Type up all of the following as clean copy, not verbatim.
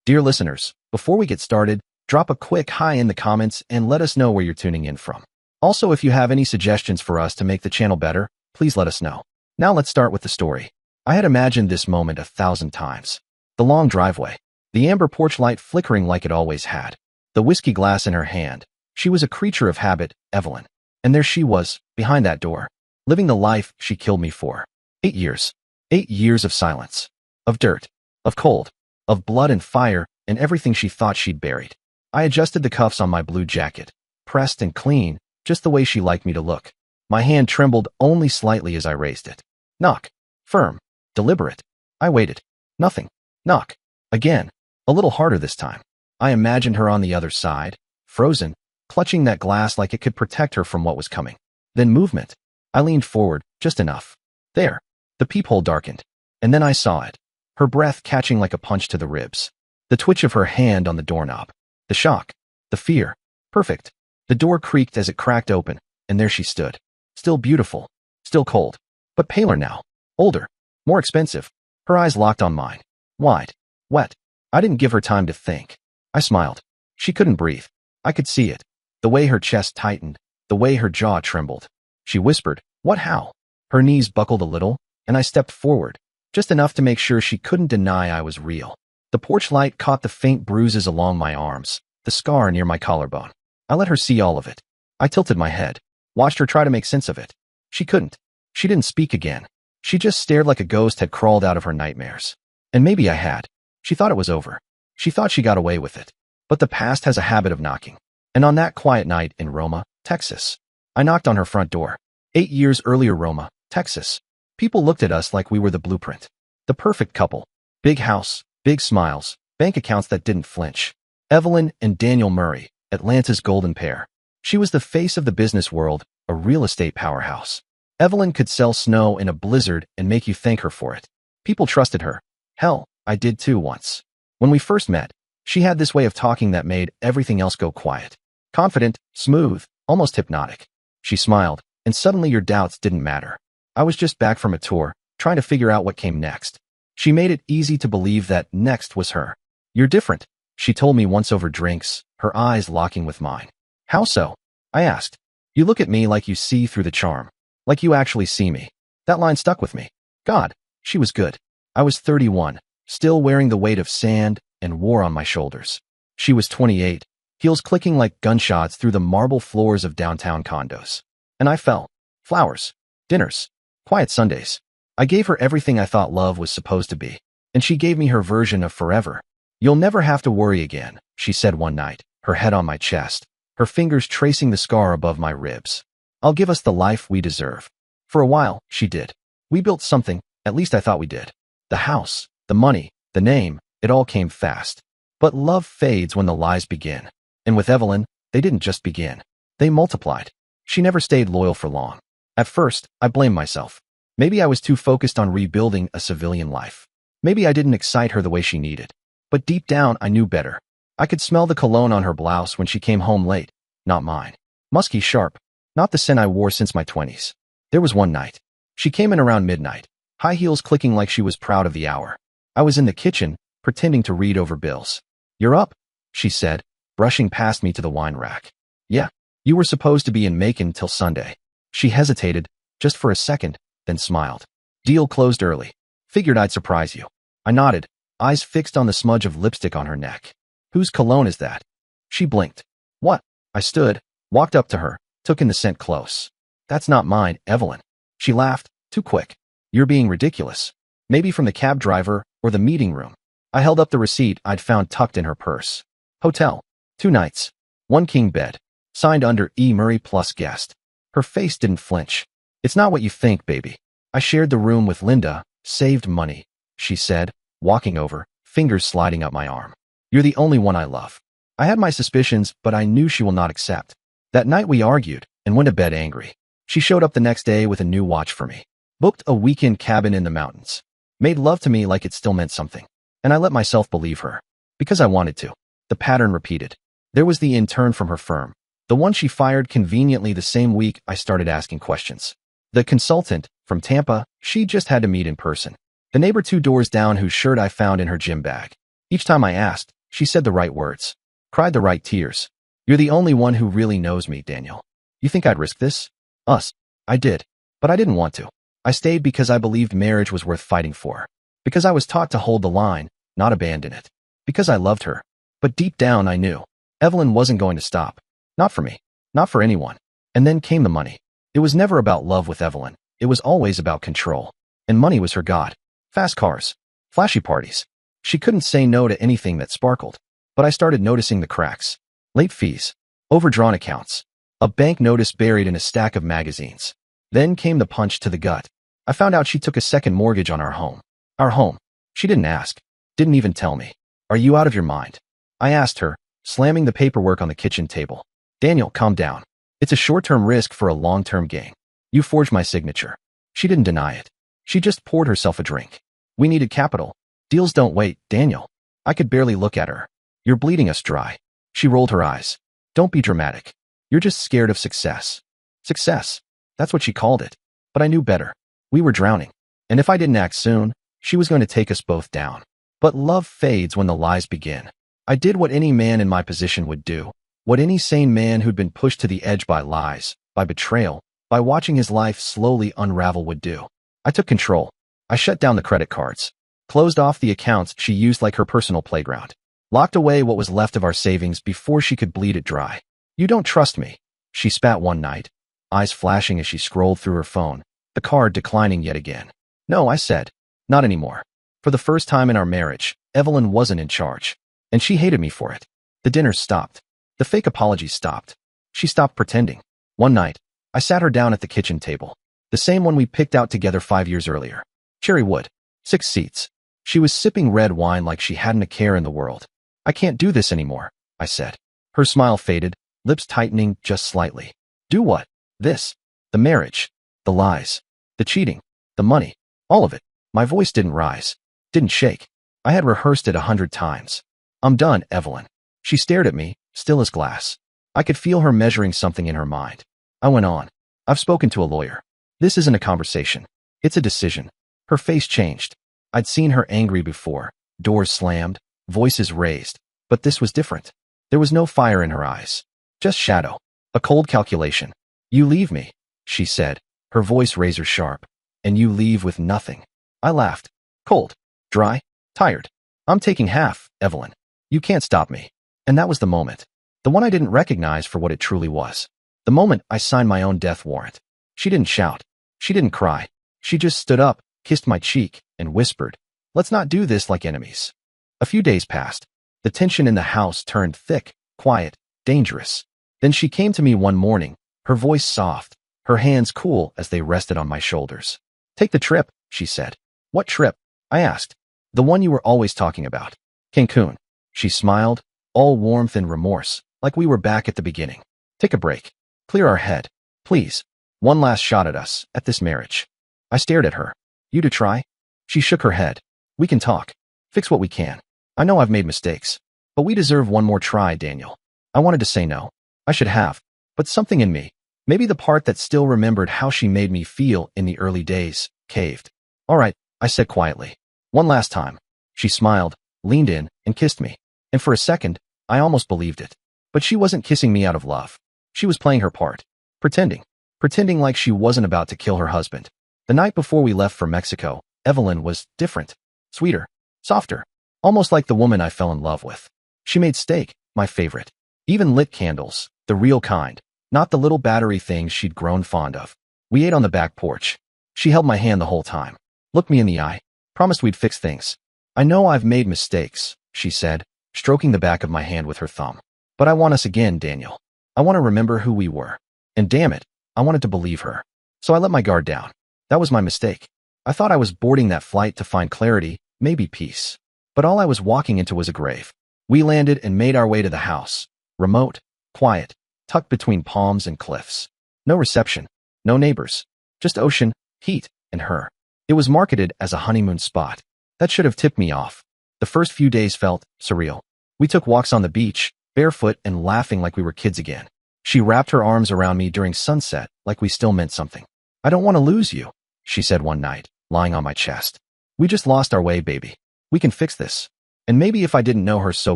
Dear listeners, before we get started, drop a quick hi in the comments and let us know where you're tuning in from. Also, if you have any suggestions for us to make the channel better, please let us know. Now let's start with the story. I had imagined this moment 1,000 times. The long driveway, the amber porch light flickering like it always had, the whiskey glass in her hand. She was a creature of habit, Evelyn. And there she was, behind that door, living the life she killed me for. 8 years. 8 years of silence. Of dirt. Of cold. Of blood and fire and everything she thought she'd buried. I adjusted the cuffs on my blue jacket, pressed and clean, just the way she liked me to look. My hand trembled only slightly as I raised it. Knock. Firm. Deliberate. I waited. Nothing. Knock. Again. A little harder this time. I imagined her on the other side, frozen, clutching that glass like it could protect her from what was coming. Then movement. I leaned forward, just enough. There. The peephole darkened. And then I saw it. Her breath catching like a punch to the ribs. The twitch of her hand on the doorknob. The shock. The fear. Perfect. The door creaked as it cracked open, and there she stood. Still beautiful. Still cold. But paler now. Older. More expensive. Her eyes locked on mine. Wide. Wet. I didn't give her time to think. I smiled. She couldn't breathe. I could see it. The way her chest tightened. The way her jaw trembled. She whispered, "What, how?" Her knees buckled a little, and I stepped forward, just enough to make sure she couldn't deny I was real. The porch light caught the faint bruises along my arms, the scar near my collarbone. I let her see all of it. I tilted my head, watched her try to make sense of it. She couldn't. She didn't speak again. She just stared like a ghost had crawled out of her nightmares. And maybe I had. She thought it was over. She thought she got away with it. But the past has a habit of knocking. And on that quiet night in Roma, Texas, I knocked on her front door. 8 years earlier, Roma, Texas. People looked at us like we were the blueprint. The perfect couple. Big house, big smiles, bank accounts that didn't flinch. Evelyn and Daniel Murray, Atlanta's golden pair. She was the face of the business world, a real estate powerhouse. Evelyn could sell snow in a blizzard and make you thank her for it. People trusted her. Hell, I did too once. When we first met, she had this way of talking that made everything else go quiet. Confident, smooth, almost hypnotic. She smiled, and suddenly your doubts didn't matter. I was just back from a tour, trying to figure out what came next. She made it easy to believe that next was her. "You're different," she told me once over drinks, her eyes locking with mine. "How so?" I asked. "You look at me like you see through the charm. Like you actually see me." That line stuck with me. God, she was good. I was 31, still wearing the weight of sand and war on my shoulders. She was 28, heels clicking like gunshots through the marble floors of downtown condos. And I fell. Flowers. Dinners. Quiet Sundays. I gave her everything I thought love was supposed to be. And she gave me her version of forever. "You'll never have to worry again," she said one night, her head on my chest, her fingers tracing the scar above my ribs. "I'll give us the life we deserve." For a while, she did. We built something, at least I thought we did. The house, the money, the name, it all came fast. But love fades when the lies begin. And with Evelyn, they didn't just begin. They multiplied. She never stayed loyal for long. At first, I blamed myself. Maybe I was too focused on rebuilding a civilian life. Maybe I didn't excite her the way she needed. But deep down, I knew better. I could smell the cologne on her blouse when she came home late. Not mine. Musky sharp. Not the scent I wore since my 20s. There was one night. She came in around midnight, high heels clicking like she was proud of the hour. I was in the kitchen, pretending to read over bills. "You're up," she said, brushing past me to the wine rack. "Yeah, you were supposed to be in Macon till Sunday." She hesitated, just for a second, then smiled. "Deal closed early. Figured I'd surprise you." I nodded, eyes fixed on the smudge of lipstick on her neck. "Whose cologne is that?" She blinked. "What?" I stood, walked up to her, took in the scent close. "That's not mine, Evelyn." She laughed, too quick. "You're being ridiculous. Maybe from the cab driver or the meeting room." I held up the receipt I'd found tucked in her purse. "Hotel. 2 nights. 1 king bed. Signed under E. Murray plus guest." Her face didn't flinch. "It's not what you think, baby. I shared the room with Linda, saved money," she said, walking over, fingers sliding up my arm. "You're the only one I love." I had my suspicions, but I knew she will not accept. That night we argued and went to bed angry. She showed up the next day with a new watch for me. Booked a weekend cabin in the mountains. Made love to me like it still meant something. And I let myself believe her. Because I wanted to. The pattern repeated. There was the intern from her firm. The one she fired conveniently the same week I started asking questions. The consultant, from Tampa, she just had to meet in person. The neighbor 2 doors down whose shirt I found in her gym bag. Each time I asked, She said the right words, cried the right tears. You're the only one who really knows me, Daniel. You think I'd risk this? Us. I did. But I didn't want to. I stayed because I believed marriage was worth fighting for. Because I was taught to hold the line, not abandon it. Because I loved her. But deep down I knew Evelyn wasn't going to stop. Not for me. Not for anyone. And then came the money. It was never about love with Evelyn. It was always about control. And money was her god. Fast cars. Flashy parties. She couldn't say no to anything that sparkled. But I started noticing the cracks. Late fees. Overdrawn accounts. A bank notice buried in a stack of magazines. Then came the punch to the gut. I found out she took a second mortgage on our home. Our home. She didn't ask. Didn't even tell me. Are you out of your mind? I asked her, slamming the paperwork on the kitchen table. Daniel, calm down. It's a short-term risk for a long-term gain. You forged my signature. She didn't deny it. She just poured herself a drink. We needed capital. Deals don't wait, Daniel. I could barely look at her. You're bleeding us dry. She rolled her eyes. Don't be dramatic. You're just scared of success. Success. That's what she called it. But I knew better. We were drowning. And if I didn't act soon, she was going to take us both down. But love fades when the lies begin. I did what any man in my position would do. What any sane man who'd been pushed to the edge by lies, by betrayal, by watching his life slowly unravel would do. I took control. I shut down the credit cards. Closed off the accounts she used like her personal playground. Locked away what was left of our savings before she could bleed it dry. You don't trust me, she spat one night, eyes flashing as she scrolled through her phone, the card declining yet again. No, I said. Not anymore. For the first time in our marriage, Evelyn wasn't in charge. And she hated me for it. The dinners stopped. The fake apologies stopped. She stopped pretending. One night, I sat her down at the kitchen table. The same one we picked out together 5 years earlier. Cherry wood. 6 seats. She was sipping red wine like she hadn't a care in the world. I can't do this anymore, I said. Her smile faded, lips tightening just slightly. Do what? This. The marriage. The lies. The cheating. The money. All of it. My voice didn't rise. Didn't shake. I had rehearsed it 100 times. I'm done, Evelyn. She stared at me, still as glass. I could feel her measuring something in her mind. I went on. I've spoken to a lawyer. This isn't a conversation. It's a decision. Her face changed. I'd seen her angry before. Doors slammed, voices raised. But this was different. There was no fire in her eyes. Just shadow. A cold calculation. You leave me, she said, her voice razor sharp. And you leave with nothing. I laughed. Cold. Dry. Tired. I'm taking half, Evelyn. You can't stop me. And that was the moment. The one I didn't recognize for what it truly was. The moment I signed my own death warrant. She didn't shout. She didn't cry. She just stood up, kissed my cheek, and whispered, let's not do this like enemies. A few days passed. The tension in the house turned thick, quiet, dangerous. Then she came to me one morning, her voice soft, her hands cool as they rested on my shoulders. Take the trip, she said. What trip? I asked. The one you were always talking about. Cancun. She smiled, all warmth and remorse, like we were back at the beginning. Take a break. Clear our head. Please. One last shot at us, at this marriage. I stared at her. You to try? She shook her head. We can talk. Fix what we can. I know I've made mistakes. But we deserve one more try, Daniel. I wanted to say no. I should have. But something in me, maybe the part that still remembered how she made me feel in the early days, caved. All right, I said quietly. One last time. She smiled, leaned in, and kissed me. And for a second, I almost believed it. But she wasn't kissing me out of love. She was playing her part. Pretending. Pretending like she wasn't about to kill her husband. The night before we left for Mexico, Evelyn was different. Sweeter. Softer. Almost like the woman I fell in love with. She made steak, my favorite. Even lit candles, the real kind. Not the little battery things she'd grown fond of. We ate on the back porch. She held my hand the whole time. Looked me in the eye. Promised we'd fix things. I know I've made mistakes, she said, stroking the back of my hand with her thumb. But I want us again, Daniel. I want to remember who we were. And damn it, I wanted to believe her. So I let my guard down. That was my mistake. I thought I was boarding that flight to find clarity, maybe peace. But all I was walking into was a grave. We landed and made our way to the house. Remote, quiet, tucked between palms and cliffs. No reception, no neighbors. Just ocean, heat, and her. It was marketed as a honeymoon spot. That should have tipped me off. The first few days felt surreal. We took walks on the beach, barefoot and laughing like we were kids again. She wrapped her arms around me during sunset like we still meant something. I don't want to lose you, she said one night, lying on my chest. We just lost our way, baby. We can fix this. And maybe if I didn't know her so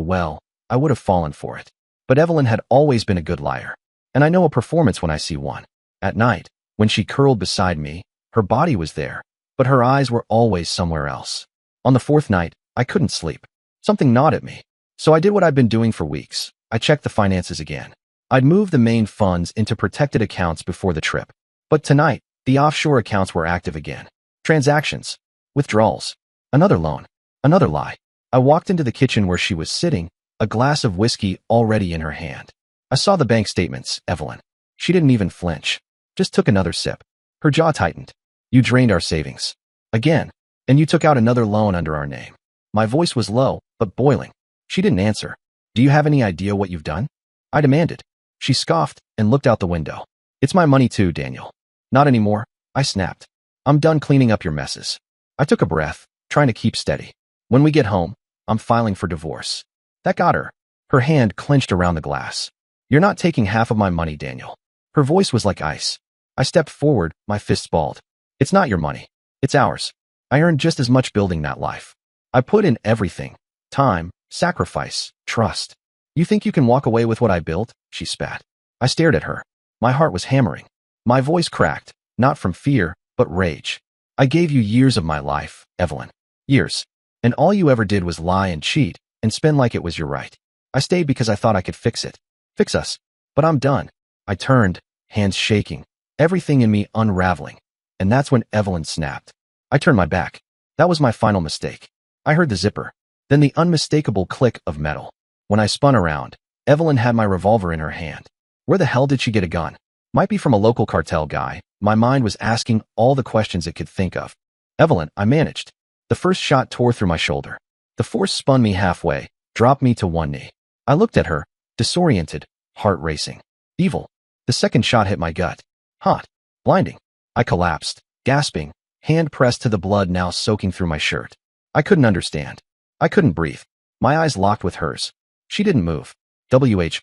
well, I would have fallen for it. But Evelyn had always been a good liar. And I know a performance when I see one. At night, when she curled beside me, her body was there, but her eyes were always somewhere else. On the fourth night, I couldn't sleep. Something gnawed at me. So I did what I'd been doing for weeks. I checked the finances again. I'd moved the main funds into protected accounts before the trip. But tonight, the offshore accounts were active again. Transactions. Withdrawals. Another loan. Another lie. I walked into the kitchen where she was sitting, a glass of whiskey already in her hand. I saw the bank statements, Evelyn. She didn't even flinch. Just took another sip. Her jaw tightened. You drained our savings. Again. And you took out another loan under our name. My voice was low, but boiling. She didn't answer. Do you have any idea what you've done? I demanded. She scoffed and looked out the window. It's my money too, Daniel. Not anymore, I snapped. I'm done cleaning up your messes. I took a breath, trying to keep steady. When we get home, I'm filing for divorce. That got her. Her hand clenched around the glass. You're not taking half of my money, Daniel. Her voice was like ice. I stepped forward, my fists balled. It's not your money. It's ours. I earned just as much building that life. I put in everything. Time, sacrifice, trust. You think you can walk away with what I built? She spat. I stared at her. My heart was hammering. My voice cracked, not from fear, but rage. I gave you years of my life, Evelyn. Years. And all you ever did was lie and cheat and spend like it was your right. I stayed because I thought I could fix it. Fix us. But I'm done. I turned, hands shaking, everything in me unraveling. And that's when Evelyn snapped. I turned my back. That was my final mistake. I heard the zipper, then the unmistakable click of metal. When I spun around, Evelyn had my revolver in her hand. Where the hell did she get a gun? Might be from a local cartel guy. My mind was asking all the questions it could think of. Evelyn, I managed. The first shot tore through my shoulder. The force spun me halfway, dropped me to one knee. I looked at her, disoriented, heart racing. Evil. The second shot hit my gut. Hot. Blinding. I collapsed, gasping, hand pressed to the blood now soaking through my shirt. I couldn't understand. I couldn't breathe. My eyes locked with hers. She didn't move.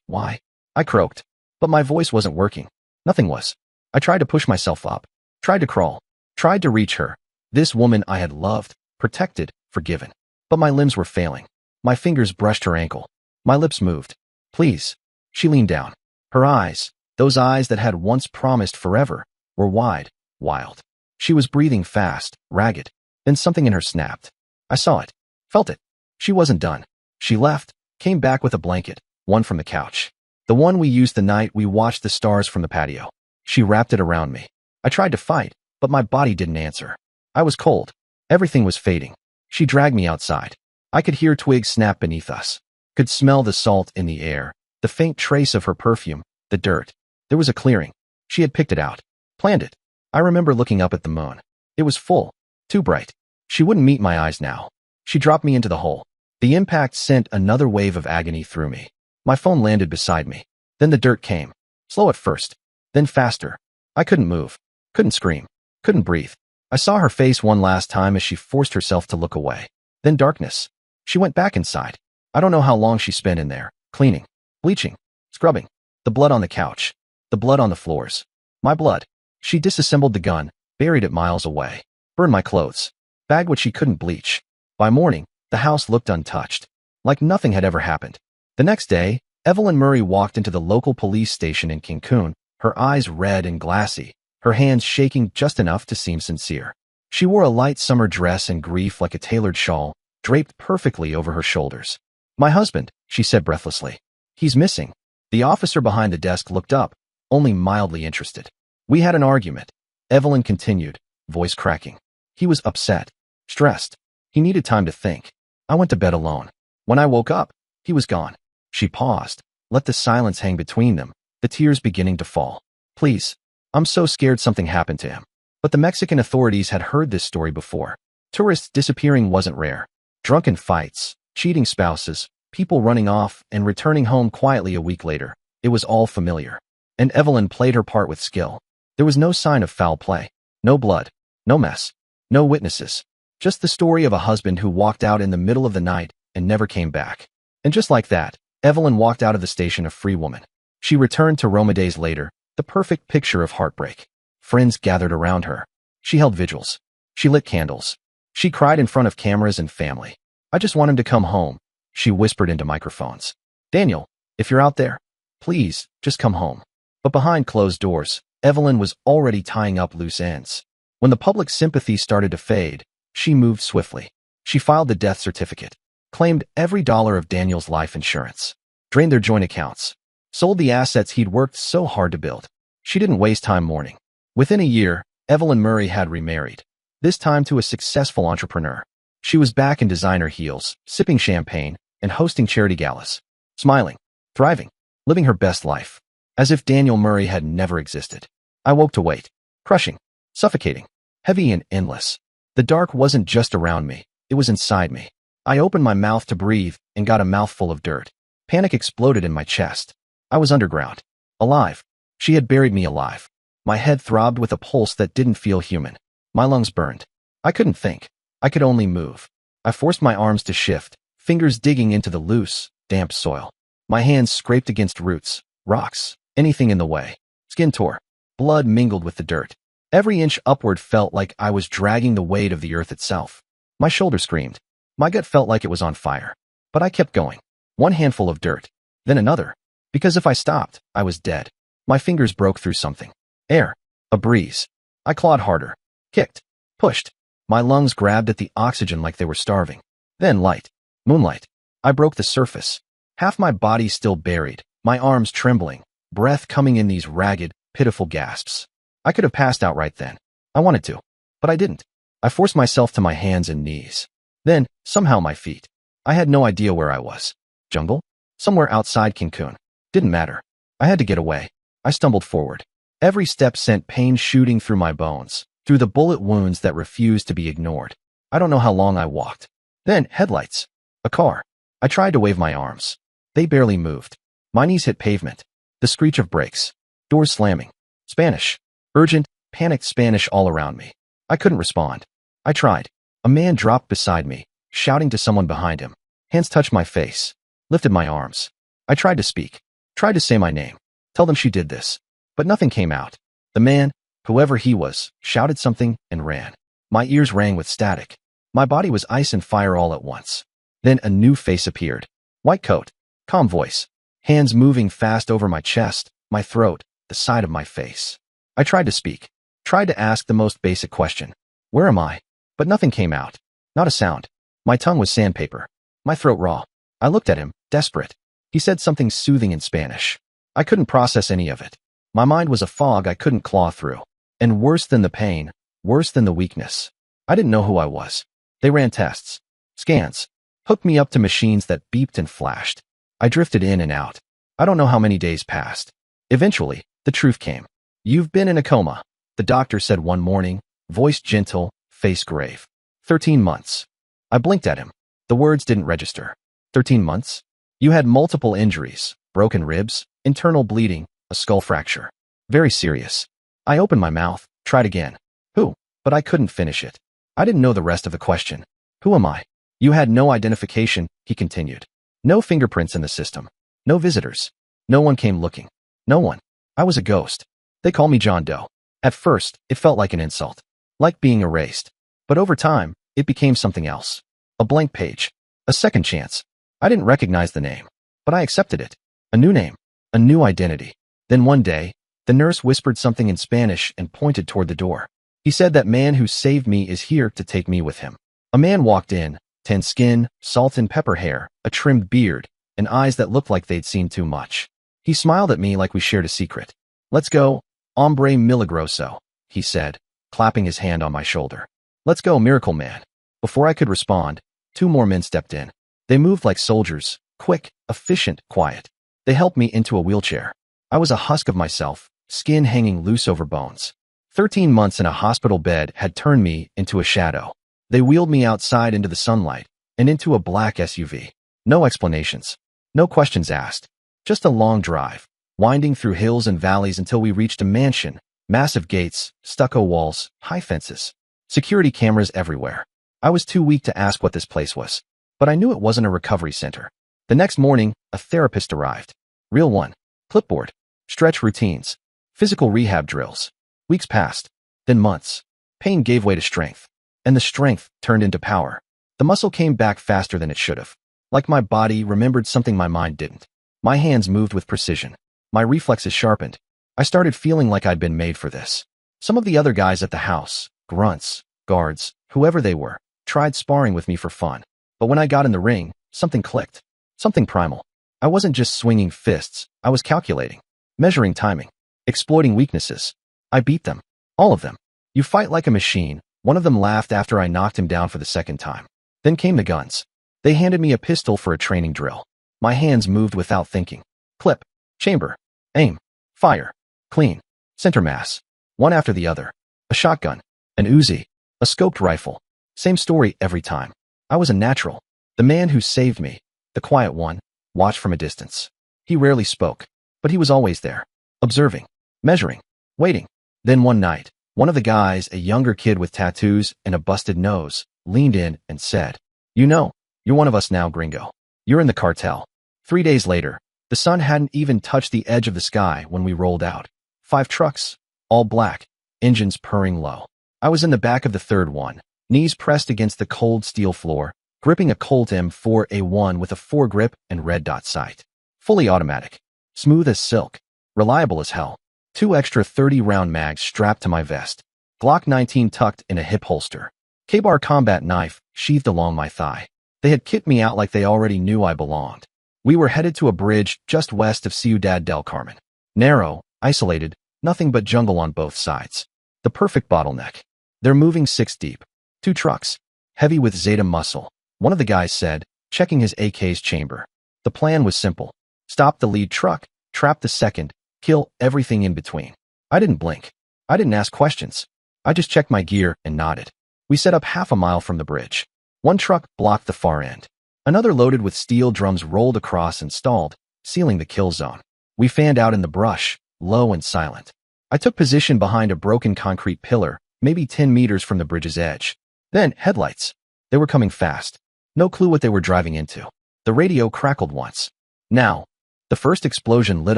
Why? I croaked. But my voice wasn't working. Nothing was. I tried to push myself up. Tried to crawl. Tried to reach her. This woman I had loved, protected, forgiven. But my limbs were failing. My fingers brushed her ankle. My lips moved. Please. She leaned down. Her eyes, those eyes that had once promised forever, were wide, wild. She was breathing fast, ragged. Then something in her snapped. I saw it. Felt it. She wasn't done. She left, came back with a blanket, one from the couch. The one we used the night we watched the stars from the patio. She wrapped it around me. I tried to fight, but my body didn't answer. I was cold. Everything was fading. She dragged me outside. I could hear twigs snap beneath us. Could smell the salt in the air, the faint trace of her perfume, the dirt. There was a clearing. She had picked it out. Planned it. I remember looking up at the moon. It was full. Too bright. She wouldn't meet my eyes now. She dropped me into the hole. The impact sent another wave of agony through me. My phone landed beside me. Then the dirt came. Slow at first. Then faster. I couldn't move. Couldn't scream. Couldn't breathe. I saw her face one last time as she forced herself to look away. Then darkness. She went back inside. I don't know how long she spent in there, cleaning, bleaching, scrubbing. The blood on the couch. The blood on the floors. My blood. She disassembled the gun, buried it miles away. Burned my clothes. Bagged what she couldn't bleach. By morning, the house looked untouched. Like nothing had ever happened. The next day, Evelyn Murray walked into the local police station in Cancun, her eyes red and glassy, her hands shaking just enough to seem sincere. She wore a light summer dress and grief like a tailored shawl, draped perfectly over her shoulders. My husband, she said breathlessly. He's missing. The officer behind the desk looked up, only mildly interested. We had an argument. Evelyn continued, voice cracking. He was upset, stressed. He needed time to think. I went to bed alone. When I woke up, he was gone. She paused, let the silence hang between them, the tears beginning to fall. Please. I'm so scared something happened to him. But the Mexican authorities had heard this story before. Tourists disappearing wasn't rare. Drunken fights, cheating spouses, people running off and returning home quietly a week later. It was all familiar. And Evelyn played her part with skill. There was no sign of foul play. No blood. No mess. No witnesses. Just the story of a husband who walked out in the middle of the night and never came back. And just like that, Evelyn walked out of the station a free woman. She returned to Roma days later, the perfect picture of heartbreak. Friends gathered around her. She held vigils. She lit candles. She cried in front of cameras and family. I just want him to come home, she whispered into microphones. Daniel, if you're out there, please, just come home. But behind closed doors, Evelyn was already tying up loose ends. When the public sympathy started to fade, she moved swiftly. She filed the death certificate, claimed every dollar of Daniel's life insurance, drained their joint accounts, sold the assets he'd worked so hard to build. She didn't waste time mourning. Within a year, Evelyn Murray had remarried, this time to a successful entrepreneur. She was back in designer heels, sipping champagne, and hosting charity galas, smiling, thriving, living her best life, as if Daniel Murray had never existed. I woke to wait, crushing, suffocating, heavy and endless. The dark wasn't just around me, it was inside me. I opened my mouth to breathe and got a mouthful of dirt. Panic exploded in my chest. I was underground, alive. She had buried me alive. My head throbbed with a pulse that didn't feel human. My lungs burned. I couldn't think. I could only move. I forced my arms to shift, fingers digging into the loose, damp soil. My hands scraped against roots, rocks, anything in the way. Skin tore. Blood mingled with the dirt. Every inch upward felt like I was dragging the weight of the earth itself. My shoulder screamed. My gut felt like it was on fire. But I kept going. One handful of dirt, then another. Because if I stopped, I was dead. My fingers broke through something. Air. A breeze. I clawed harder. Kicked. Pushed. My lungs grabbed at the oxygen like they were starving. Then light. Moonlight. I broke the surface. Half my body still buried, my arms trembling, breath coming in these ragged, pitiful gasps. I could have passed out right then. I wanted to, but I didn't. I forced myself to my hands and knees. Then, somehow my feet. I had no idea where I was. Jungle? Somewhere outside Cancun. Didn't matter. I had to get away. I stumbled forward. Every step sent pain shooting through my bones, through the bullet wounds that refused to be ignored. I don't know how long I walked. Then, headlights. A car. I tried to wave my arms. They barely moved. My knees hit pavement. The screech of brakes. Doors slamming. Spanish. Urgent, panicked Spanish all around me. I couldn't respond. I tried. A man dropped beside me, shouting to someone behind him. Hands touched my face. Lifted my arms. I tried to speak. Tried to say my name. Tell them she did this. But nothing came out. The man, whoever he was, shouted something and ran. My ears rang with static. My body was ice and fire all at once. Then a new face appeared. White coat. Calm voice. Hands moving fast over my chest, my throat, the side of my face. I tried to speak. Tried to ask the most basic question. Where am I? But nothing came out. Not a sound. My tongue was sandpaper. My throat raw. I looked at him, desperate. He said something soothing in Spanish. I couldn't process any of it. My mind was a fog I couldn't claw through. And worse than the pain, worse than the weakness, I didn't know who I was. They ran tests, scans, hooked me up to machines that beeped and flashed. I drifted in and out. I don't know how many days passed. Eventually, the truth came. You've been in a coma, the doctor said one morning, voice gentle, face grave. 13 months. I blinked at him. The words didn't register. 13 months? You had multiple injuries, broken ribs, internal bleeding, a skull fracture. Very serious. I opened my mouth, tried again. Who? But I couldn't finish it. I didn't know the rest of the question. Who am I? You had no identification, he continued. No fingerprints in the system. No visitors. No one came looking. No one. I was a ghost. They call me John Doe. At first, it felt like an insult. Like being erased. But over time, it became something else. A blank page. A second chance. I didn't recognize the name. But I accepted it. A new name. A new identity. Then one day, the nurse whispered something in Spanish and pointed toward the door. He said that man who saved me is here to take me with him. A man walked in, tan skin, salt and pepper hair, a trimmed beard, and eyes that looked like they'd seen too much. He smiled at me like we shared a secret. Let's go, hombre milagroso, he said, clapping his hand on my shoulder. Let's go, miracle man. Before I could respond, 2 more men stepped in. They moved like soldiers, quick, efficient, quiet. They helped me into a wheelchair. I was a husk of myself, skin hanging loose over bones. 13 months in a hospital bed had turned me into a shadow. They wheeled me outside into the sunlight and into a black SUV. No explanations. No questions asked. Just a long drive, winding through hills and valleys until we reached a mansion, massive gates, stucco walls, high fences, security cameras everywhere. I was too weak to ask what this place was, but I knew it wasn't a recovery center. The next morning, a therapist arrived. Real one. Clipboard. Stretch routines. Physical rehab drills. Weeks passed. Then months. Pain gave way to strength. And the strength turned into power. The muscle came back faster than it should have. Like my body remembered something my mind didn't. My hands moved with precision. My reflexes sharpened. I started feeling like I'd been made for this. Some of the other guys at the house, grunts, guards, whoever they were, tried sparring with me for fun. But when I got in the ring, something clicked. Something primal. I wasn't just swinging fists, I was calculating, measuring timing, exploiting weaknesses. I beat them. All of them. You fight like a machine. One of them laughed after I knocked him down for the second time. Then came the guns. They handed me a pistol for a training drill. My hands moved without thinking. Clip. Chamber. Aim. Fire. Clean. Center mass. One after the other. A shotgun. An Uzi. A scoped rifle. Same story every time. I was a natural. The man who saved me. The quiet one. Watched from a distance. He rarely spoke. But he was always there. Observing. Measuring. Waiting. Then one night, one of the guys, a younger kid with tattoos and a busted nose, leaned in and said, "You know, you're one of us now, gringo. You're in the cartel." 3 days later, the sun hadn't even touched the edge of the sky when we rolled out. 5 trucks, all black, engines purring low. I was in the back of the third one, knees pressed against the cold steel floor, gripping a Colt M4A1 with a foregrip and red dot sight. Fully automatic. Smooth as silk. Reliable as hell. 2 extra 30-round mags strapped to my vest. Glock 19 tucked in a hip holster. K-bar combat knife sheathed along my thigh. They had kitted me out like they already knew I belonged. We were headed to a bridge just west of Ciudad del Carmen. Narrow, isolated, nothing but jungle on both sides. The perfect bottleneck. They're moving 6 deep. 2 trucks. Heavy with Zeta muscle. One of the guys said, checking his AK's chamber. The plan was simple. Stop the lead truck, trap the second, kill everything in between. I didn't blink. I didn't ask questions. I just checked my gear and nodded. We set up half a mile from the bridge. 1 truck blocked the far end. Another loaded with steel drums rolled across and stalled, sealing the kill zone. We fanned out in the brush, low and silent. I took position behind a broken concrete pillar, maybe 10 meters from the bridge's edge. Then, headlights. They were coming fast. No clue what they were driving into. The radio crackled once. Now, the first explosion lit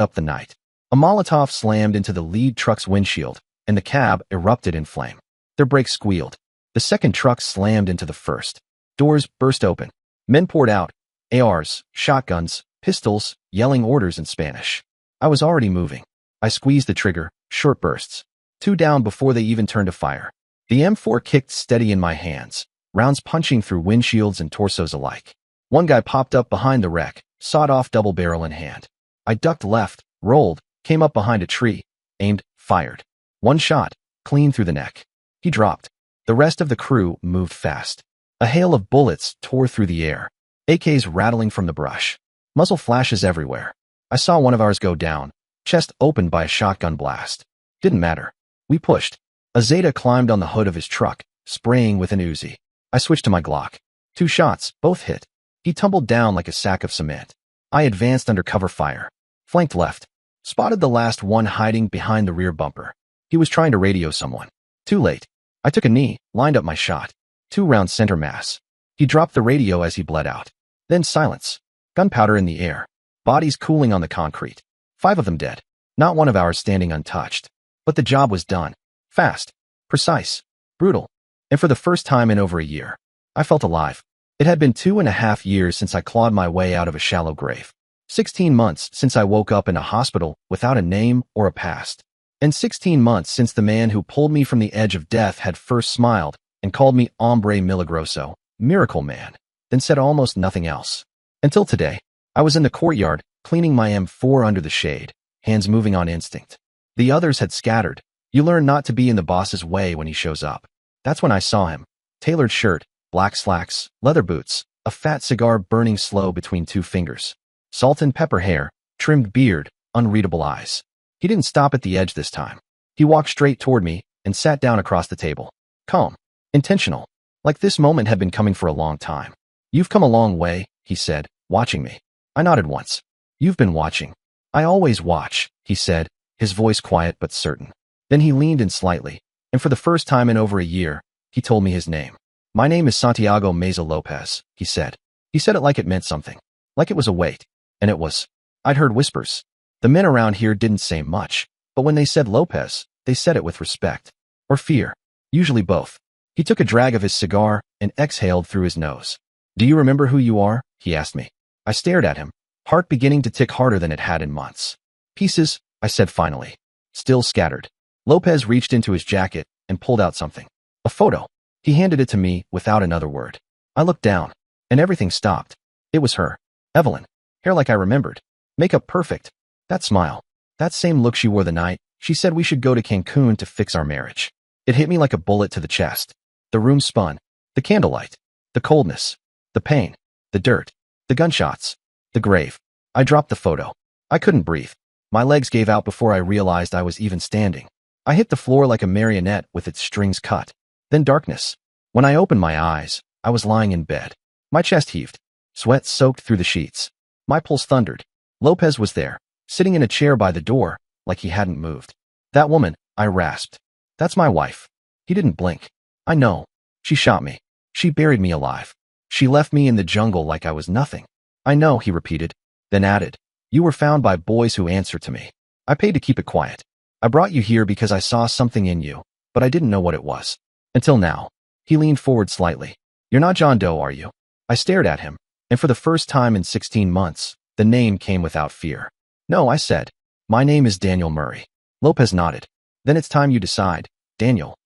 up the night. A Molotov slammed into the lead truck's windshield, and the cab erupted in flame. Their brakes squealed. The second truck slammed into the first. Doors burst open. Men poured out. ARs, shotguns, pistols, yelling orders in Spanish. I was already moving. I squeezed the trigger, short bursts. 2 down before they even turned to fire. The M4 kicked steady in my hands, rounds punching through windshields and torsos alike. One guy popped up behind the wreck, sawed-off double barrel in hand. I ducked left, rolled, came up behind a tree, aimed, fired. 1 shot, clean through the neck. He dropped. The rest of the crew moved fast. A hail of bullets tore through the air. AKs rattling from the brush. Muzzle flashes everywhere. I saw one of ours go down, chest opened by a shotgun blast. Didn't matter. We pushed. A Zeta climbed on the hood of his truck, spraying with an Uzi. I switched to my Glock. 2 shots, both hit. He tumbled down like a sack of cement. I advanced under cover fire. Flanked left. Spotted the last one hiding behind the rear bumper. He was trying to radio someone. Too late. I took a knee, lined up my shot. 2-round center mass. He dropped the radio as he bled out. Then silence. Gunpowder in the air. Bodies cooling on the concrete. 5 of them dead. Not one of ours standing untouched. But the job was done. Fast. Precise. Brutal. And for the first time in over a year, I felt alive. It had been 2.5 years since I clawed my way out of a shallow grave. 16 months since I woke up in a hospital without a name or a past. And 16 months since the man who pulled me from the edge of death had first smiled and called me Hombre Milagroso, Miracle Man, then said almost nothing else. Until today, I was in the courtyard, cleaning my M4 under the shade, hands moving on instinct. The others had scattered. You learn not to be in the boss's way when he shows up. That's when I saw him. Tailored shirt, black slacks, leather boots, a fat cigar burning slow between 2 fingers. Salt and pepper hair, trimmed beard, unreadable eyes. He didn't stop at the edge this time. He walked straight toward me and sat down across the table. Calm. Intentional. Like this moment had been coming for a long time. "You've come a long way," he said, watching me. I nodded once. "You've been watching." "I always watch," he said, his voice quiet but certain. Then he leaned in slightly, and for the first time in over a year, he told me his name. "My name is Santiago Meza Lopez," he said. He said it like it meant something. Like it was a weight. And it was. I'd heard whispers. The men around here didn't say much, but when they said Lopez, they said it with respect. Or fear. Usually both. He took a drag of his cigar and exhaled through his nose. "Do you remember who you are?" he asked me. I stared at him, heart beginning to tick harder than it had in months. "Pieces," I said finally. "Still scattered." Lopez reached into his jacket and pulled out something. A photo. He handed it to me without another word. I looked down, and everything stopped. It was her. Evelyn. Hair like I remembered. Makeup perfect. That smile. That same look she wore the night she said we should go to Cancun to fix our marriage. It hit me like a bullet to the chest. The room spun. The candlelight. The coldness. The pain. The dirt. The gunshots. The grave. I dropped the photo. I couldn't breathe. My legs gave out before I realized I was even standing. I hit the floor like a marionette with its strings cut. Then darkness. When I opened my eyes, I was lying in bed. My chest heaved. Sweat soaked through the sheets. My pulse thundered. Lopez was there, sitting in a chair by the door, like he hadn't moved. "That woman," I rasped. "That's my wife." He didn't blink. "I know. She shot me. She buried me alive. She left me in the jungle like I was nothing." "I know," he repeated, then added, "You were found by boys who answer to me. I paid to keep it quiet. I brought you here because I saw something in you, but I didn't know what it was. Until now." He leaned forward slightly. "You're not John Doe, are you?" I stared at him, and for the first time in 16 months, the name came without fear. "No," I said. "My name is Daniel Murray." Lopez nodded. "Then it's time you decide, Daniel.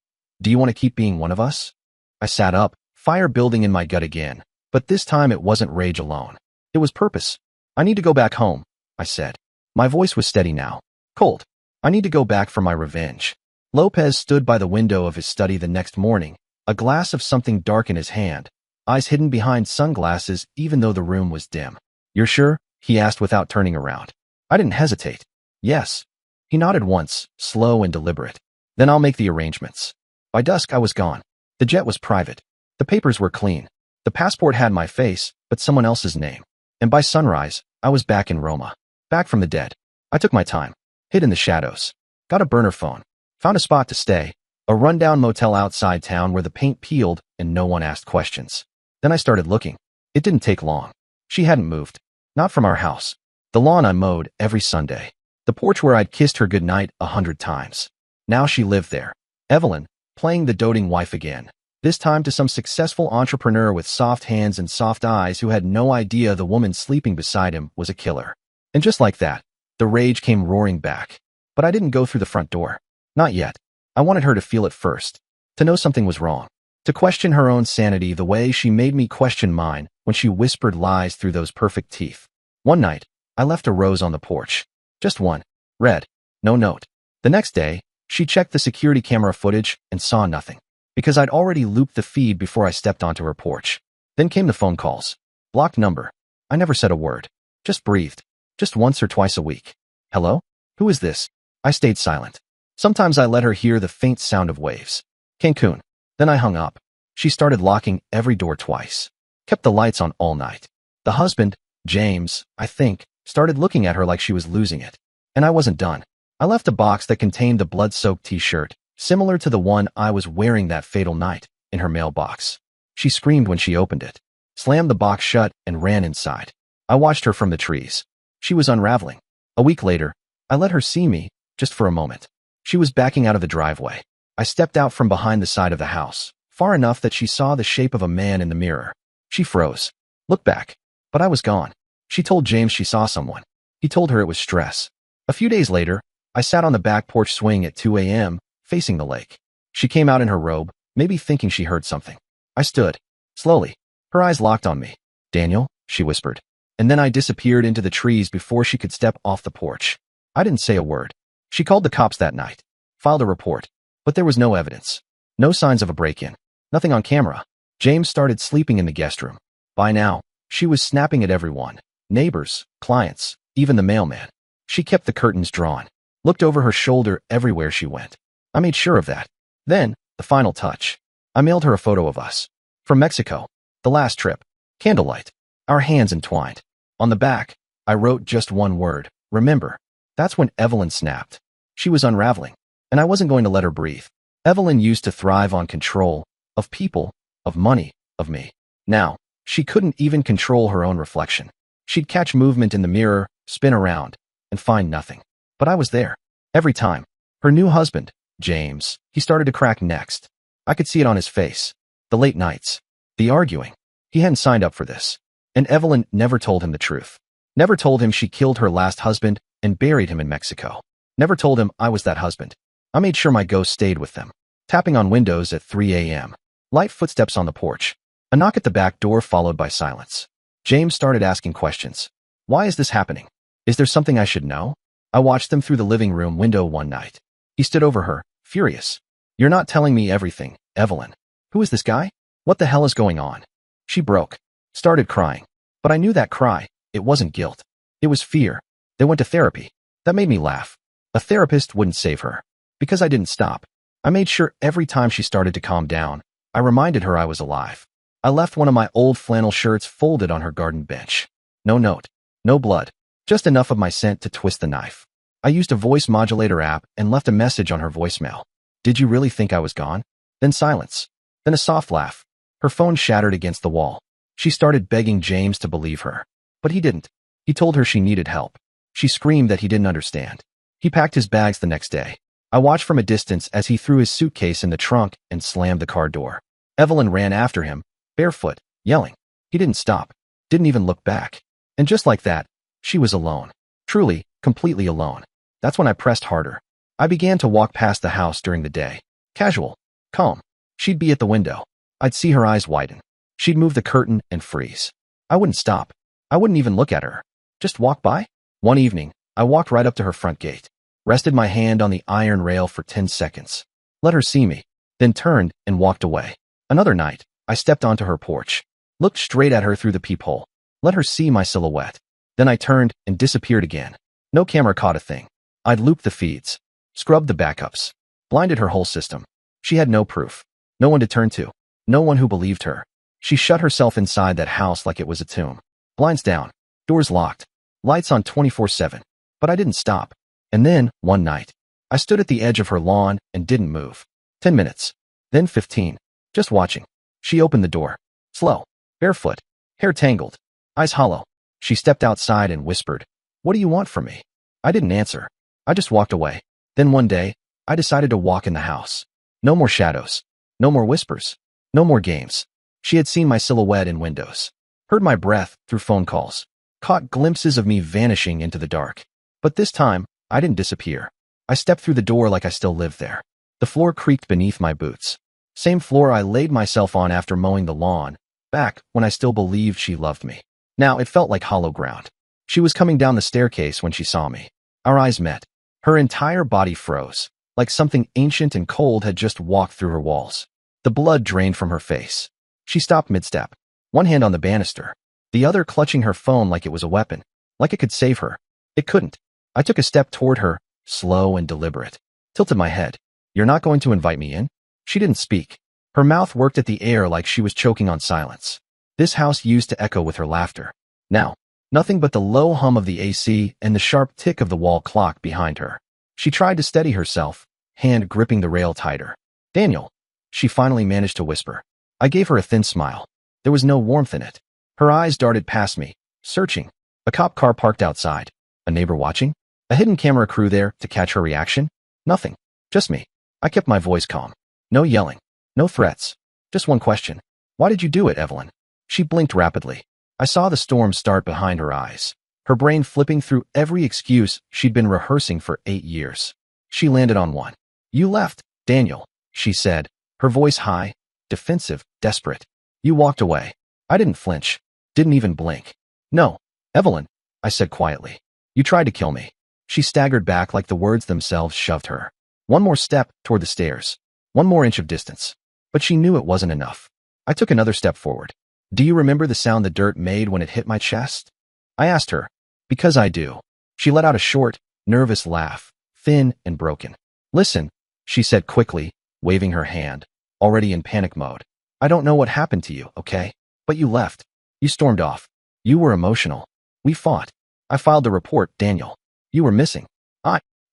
Do you want to keep being one of us?" I sat up, fire building in my gut again, but this time it wasn't rage alone. It was purpose. "I need to go back home," I said. My voice was steady now. Cold. "I need to go back for my revenge." Lopez stood by the window of his study the next morning, a glass of something dark in his hand, eyes hidden behind sunglasses even though the room was dim. "You're sure?" he asked without turning around. I didn't hesitate. "Yes." He nodded once, slow and deliberate. "Then I'll make the arrangements." By dusk I was gone. The jet was private. The papers were clean. The passport had my face, but someone else's name. And by sunrise, I was back in Roma. Back from the dead. I took my time. Hid in the shadows. Got a burner phone. Found a spot to stay. A rundown motel outside town where the paint peeled and no one asked questions. Then I started looking. It didn't take long. She hadn't moved. Not from our house. The lawn I mowed every Sunday. The porch where I'd kissed her goodnight 100 times. Now she lived there. Evelyn, playing the doting wife again. This time to some successful entrepreneur with soft hands and soft eyes who had no idea the woman sleeping beside him was a killer. And just like that, the rage came roaring back. But I didn't go through the front door. Not yet. I wanted her to feel it first. To know something was wrong. To question her own sanity the way she made me question mine when she whispered lies through those perfect teeth. One night, I left a rose on the porch. Just one. Red. No note. The next day, she checked the security camera footage and saw nothing. Because I'd already looped the feed before I stepped onto her porch. Then came the phone calls. Blocked number. I never said a word. Just breathed. Just once or twice a week. "Hello? Who is this?" I stayed silent. Sometimes I let her hear the faint sound of waves. Cancun. Then I hung up. She started locking every door twice. Kept the lights on all night. The husband, James, I think, started looking at her like she was losing it. And I wasn't done. I left a box that contained the blood-soaked t-shirt, similar to the one I was wearing that fatal night, in her mailbox. She screamed when she opened it, slammed the box shut, and ran inside. I watched her from the trees. She was unraveling. A week later, I let her see me, just for a moment. She was backing out of the driveway. I stepped out from behind the side of the house, far enough that she saw the shape of a man in the mirror. She froze. Looked back. But I was gone. She told James she saw someone. He told her it was stress. A few days later, I sat on the back porch swing at 2 a.m., facing the lake. She came out in her robe, maybe thinking she heard something. I stood. Slowly. Her eyes locked on me. "Daniel," she whispered. And then I disappeared into the trees before she could step off the porch. I didn't say a word. She called the cops that night. Filed a report. But there was no evidence. No signs of a break-in. Nothing on camera. James started sleeping in the guest room. By now, she was snapping at everyone. Neighbors, clients, even the mailman. She kept the curtains drawn. Looked over her shoulder everywhere she went. I made sure of that. Then, the final touch. I mailed her a photo of us. From Mexico. The last trip. Candlelight. Our hands entwined. On the back, I wrote just one word. Remember. That's when Evelyn snapped. She was unraveling. And I wasn't going to let her breathe. Evelyn used to thrive on control. Of people. Of money. Of me. Now, she couldn't even control her own reflection. She'd catch movement in the mirror, spin around, and find nothing. But I was there. Every time. Her new husband, James, he started to crack next. I could see it on his face. The late nights. The arguing. He hadn't signed up for this. And Evelyn never told him the truth. Never told him she killed her last husband and buried him in Mexico. Never told him I was that husband. I made sure my ghost stayed with them. Tapping on windows at 3 a.m. Light footsteps on the porch. A knock at the back door followed by silence. James started asking questions. Why is this happening? Is there something I should know? I watched them through the living room window one night. He stood over her, furious. You're not telling me everything, Evelyn. Who is this guy? What the hell is going on? She broke. Started crying. But I knew that cry. It wasn't guilt. It was fear. They went to therapy. That made me laugh. A therapist wouldn't save her. Because I didn't stop. I made sure every time she started to calm down, I reminded her I was alive. I left one of my old flannel shirts folded on her garden bench. No note. No blood. Just enough of my scent to twist the knife. I used a voice modulator app and left a message on her voicemail. Did you really think I was gone? Then silence. Then a soft laugh. Her phone shattered against the wall. She started begging James to believe her. But he didn't. He told her she needed help. She screamed that he didn't understand. He packed his bags the next day. I watched from a distance as he threw his suitcase in the trunk and slammed the car door. Evelyn ran after him, barefoot, yelling. He didn't stop. Didn't even look back. And just like that, she was alone. Truly, completely alone. That's when I pressed harder. I began to walk past the house during the day. Casual. Calm. She'd be at the window. I'd see her eyes widen. She'd move the curtain and freeze. I wouldn't stop. I wouldn't even look at her. Just walk by. One evening, I walked right up to her front gate. Rested my hand on the iron rail for 10 seconds. Let her see me. Then turned and walked away. Another night, I stepped onto her porch. Looked straight at her through the peephole. Let her see my silhouette. Then I turned and disappeared again. No camera caught a thing. I'd looped the feeds. Scrubbed the backups. Blinded her whole system. She had no proof. No one to turn to. No one who believed her. She shut herself inside that house like it was a tomb. Blinds down. Doors locked. Lights on 24/7. But I didn't stop. And then, one night, I stood at the edge of her lawn and didn't move. 10 minutes. Then 15. Just watching. She opened the door. Slow. Barefoot. Hair tangled. Eyes hollow. She stepped outside and whispered, "What do you want from me?" I didn't answer. I just walked away. Then one day, I decided to walk in the house. No more shadows. No more whispers. No more games. She had seen my silhouette in windows. Heard my breath through phone calls. Caught glimpses of me vanishing into the dark. But this time, I didn't disappear. I stepped through the door like I still lived there. The floor creaked beneath my boots. Same floor I laid myself on after mowing the lawn, back when I still believed she loved me. Now it felt like hollow ground. She was coming down the staircase when she saw me. Our eyes met. Her entire body froze, like something ancient and cold had just walked through her walls. The blood drained from her face. She stopped mid-step, one hand on the banister, the other clutching her phone like it was a weapon, like it could save her. It couldn't. I took a step toward her, slow and deliberate. Tilted my head. "You're not going to invite me in?" She didn't speak. Her mouth worked at the air like she was choking on silence. This house used to echo with her laughter. Now, nothing but the low hum of the AC and the sharp tick of the wall clock behind her. She tried to steady herself, hand gripping the rail tighter. "Daniel," she finally managed to whisper. I gave her a thin smile. There was no warmth in it. Her eyes darted past me, searching. A cop car parked outside. A neighbor watching? A hidden camera crew there to catch her reaction? Nothing. Just me. I kept my voice calm. No yelling. No threats. Just one question. "Why did you do it, Evelyn?" She blinked rapidly. I saw the storm start behind her eyes, her brain flipping through every excuse she'd been rehearsing for 8 years. She landed on one. "You left, Daniel," she said, her voice high, defensive, desperate. "You walked away." I didn't flinch. Didn't even blink. "No, Evelyn," I said quietly. "You tried to kill me." She staggered back like the words themselves shoved her. One more step toward the stairs. One more inch of distance. But she knew it wasn't enough. I took another step forward. "Do you remember the sound the dirt made when it hit my chest?" I asked her. "Because I do." She let out a short, nervous laugh, thin and broken. "Listen," she said quickly, waving her hand, already in panic mode. "I don't know what happened to you, okay? But you left. You stormed off. You were emotional. We fought. I filed the report, Daniel. You were missing.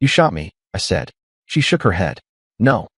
You shot me," I said. She shook her head. No,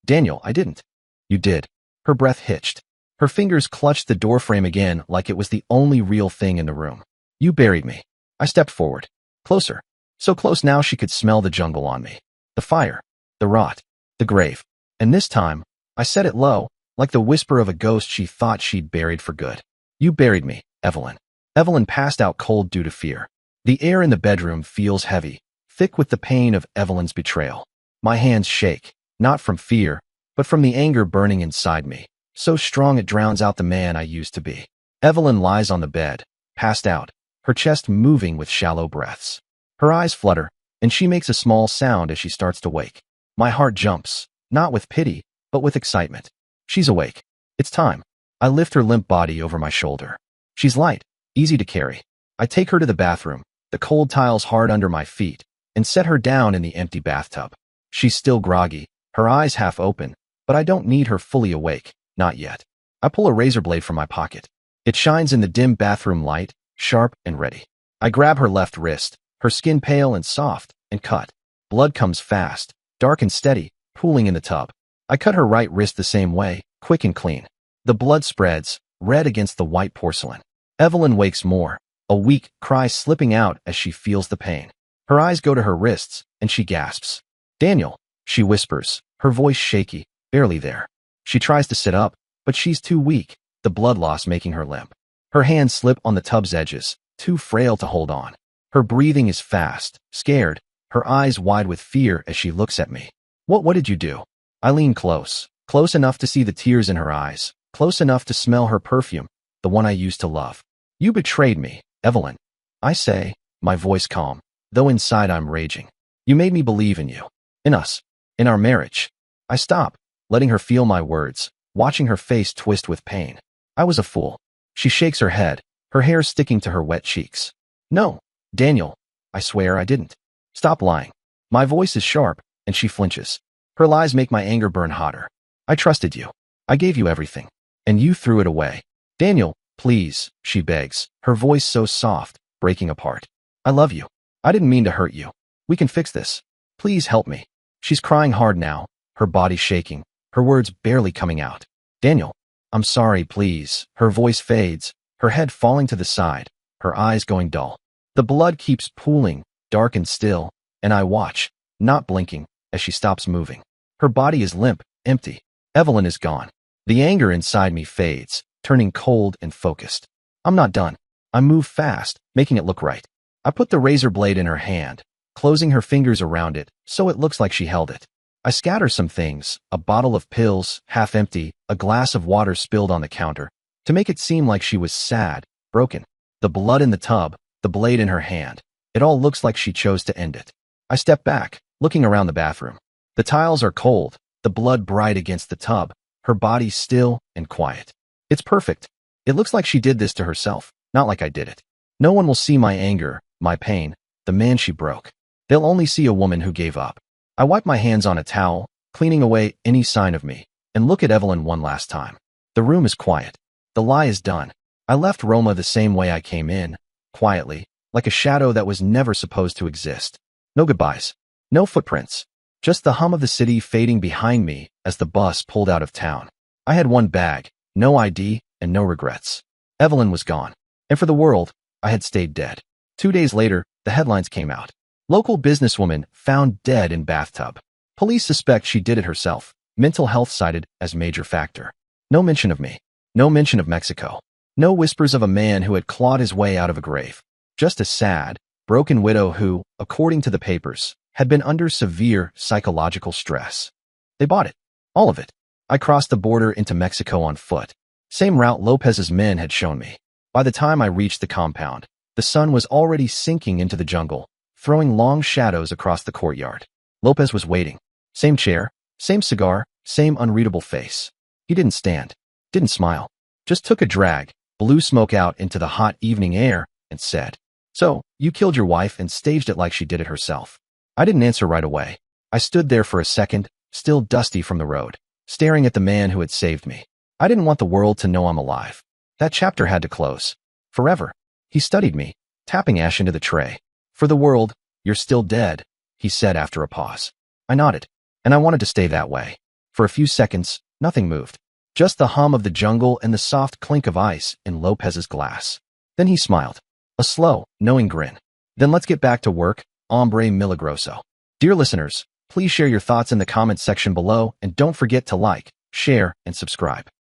Daniel, I didn't." "You did." Her breath hitched. Her fingers clutched the doorframe again like it was the only real thing in the room. "You buried me." I stepped forward. Closer. So close now she could smell the jungle on me. The fire. The rot. The grave. And this time, I said it low, like the whisper of a ghost she thought she'd buried for good. You buried me, Evelyn. Evelyn passed out cold due to fear. The air in the bedroom feels heavy, thick with the pain of Evelyn's betrayal. My hands shake, not from fear, but from the anger burning inside me, so strong it drowns out the man I used to be. Evelyn lies on the bed, passed out, her chest moving with shallow breaths. Her eyes flutter, and she makes a small sound as she starts to wake. My heart jumps, not with pity, but with excitement. She's awake. It's time. I lift her limp body over my shoulder. She's light, easy to carry. I take her to the bathroom, the cold tiles hard under my feet, and set her down in the empty bathtub. She's still groggy, her eyes half open, but I don't need her fully awake, not yet. I pull a razor blade from my pocket. It shines in the dim bathroom light, sharp and ready. I grab her left wrist, her skin pale and soft, and cut. Blood comes fast, dark and steady, pooling in the tub. I cut her right wrist the same way, quick and clean. The blood spreads, red against the white porcelain. Evelyn wakes more, a weak cry slipping out as she feels the pain. Her eyes go to her wrists, and she gasps. Daniel, she whispers, her voice shaky, barely there. She tries to sit up, but she's too weak, the blood loss making her limp. Her hands slip on the tub's edges, too frail to hold on. Her breathing is fast, scared, her eyes wide with fear as she looks at me. What did you do? I lean close enough to see the tears in her eyes, close enough to smell her perfume, the one I used to love. You betrayed me, Evelyn. I say, my voice calm, though inside I'm raging. You made me believe in you. In us. In our marriage. I stop, letting her feel my words, watching her face twist with pain. I was a fool. She shakes her head, her hair sticking to her wet cheeks. No, Daniel, I swear I didn't. Stop lying. My voice is sharp, and she flinches. Her lies make my anger burn hotter. I trusted you. I gave you everything. And you threw it away. Daniel, please, she begs, her voice so soft, breaking apart. I love you. I didn't mean to hurt you. We can fix this. Please help me. She's crying hard now, her body shaking, her words barely coming out. Daniel, I'm sorry, please. Her voice fades, her head falling to the side, her eyes going dull. The blood keeps pooling, dark and still, and I watch, not blinking, as she stops moving. Her body is limp, empty. Evelyn is gone. The anger inside me fades, turning cold and focused. I'm not done. I move fast, making it look right. I put the razor blade in her hand, closing her fingers around it so it looks like she held it. I scatter some things, a bottle of pills, half empty, a glass of water spilled on the counter, to make it seem like she was sad, broken. The blood in the tub, the blade in her hand. It all looks like she chose to end it. I step back, looking around the bathroom. The tiles are cold, the blood bright against the tub, her body still and quiet. It's perfect. It looks like she did this to herself, not like I did it. No one will see my anger, my pain, the man she broke. They'll only see a woman who gave up. I wipe my hands on a towel, cleaning away any sign of me, and look at Evelyn one last time. The room is quiet. The lie is done. I left Roma the same way I came in, quietly, like a shadow that was never supposed to exist. No goodbyes. No footprints. Just the hum of the city fading behind me as the bus pulled out of town. I had one bag, no ID, and no regrets. Evelyn was gone. And for the world, I had stayed dead. 2 days later, the headlines came out. Local businesswoman found dead in bathtub. Police suspect she did it herself. Mental health cited as major factor. No mention of me. No mention of Mexico. No whispers of a man who had clawed his way out of a grave. Just a sad, broken widow who, according to the papers, had been under severe psychological stress. They bought it. All of it. I crossed the border into Mexico on foot. Same route Lopez's men had shown me. By the time I reached the compound, the sun was already sinking into the jungle, throwing long shadows across the courtyard. Lopez was waiting. Same chair, same cigar, same unreadable face. He didn't stand, didn't smile, just took a drag, blew smoke out into the hot evening air, and said, "So, you killed your wife and staged it like she did it herself." I didn't answer right away. I stood there for a second, still dusty from the road, staring at the man who had saved me. I didn't want the world to know I'm alive. That chapter had to close. Forever. He studied me, tapping ash into the tray. "For the world, you're still dead," he said after a pause. I nodded, and I wanted to stay that way. For a few seconds, nothing moved. Just the hum of the jungle and the soft clink of ice in Lopez's glass. Then he smiled. A slow, knowing grin. "Then let's get back to work, hombre milagroso." Dear listeners, please share your thoughts in the comments section below and don't forget to like, share, and subscribe.